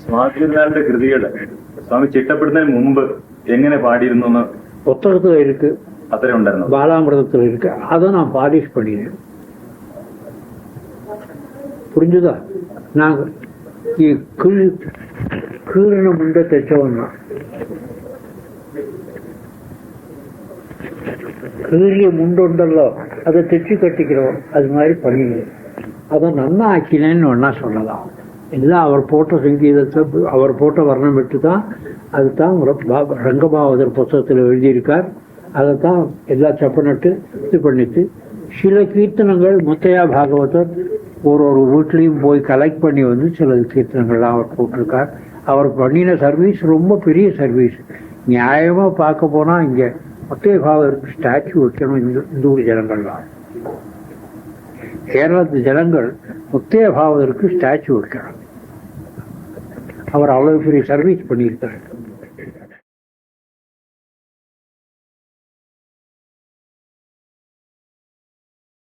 സ്വാതിനാളുടെ കൃതികള് സ്വാമി ചിട്ടപ്പെടുന്നതിന് മുമ്പ് എങ്ങനെ പാടിയിരുന്നു புத்தகத்துல இருக்கு, അത്രേ ഉണ്ടായിരുന്നു. பாலாமிரதத்துல இருக்கு. அதை நான் பாலிஷ் பண்ணினேன். புரிஞ்சுதா? நாங்க கீழன முண்டை தைச்சவன் தான். கீழிய முண்டு உண்டல்லோ அதை தைச்சு கட்டிக்கிறோம், அது மாதிரி பண்ணினேன். அதை நன்னா ஆக்கினேன்னு ஒன்னா சொல்லலாம். எல்லாம் அவர் போட்ட சங்கீதத்தை அவர் போட்ட வர்ணம் விட்டு தான் அதுதான் ரங்கபாவதர் புத்தகத்தில் எழுதியிருக்கார். அதைத்தான் எல்லா சப்பனட்டு இது பண்ணிட்டு சில கீர்த்தனங்கள் முத்தையா பாகவதர் ஒரு வீட்லையும் போய் கலெக்ட் பண்ணி வந்து சில கீர்த்தனங்கள்லாம் அவர் போட்டிருக்கார். அவர் பண்ணின சர்வீஸ் ரொம்ப பெரிய சர்வீஸ். நியாயமாக பார்க்க போனால் இங்கே முத்தையா பாகவதற்கு ஸ்டாச்சு வைக்கணும். இந்த ஊர் ஜனங்கள்லாம், கேரளத்து ஜனங்கள் முத்தையா பாகவதற்கு ஸ்டாச்சு வைக்கணும். அவர் அவ்வளவு பெரிய சர்வீஸ் பண்ணியிருக்காரு.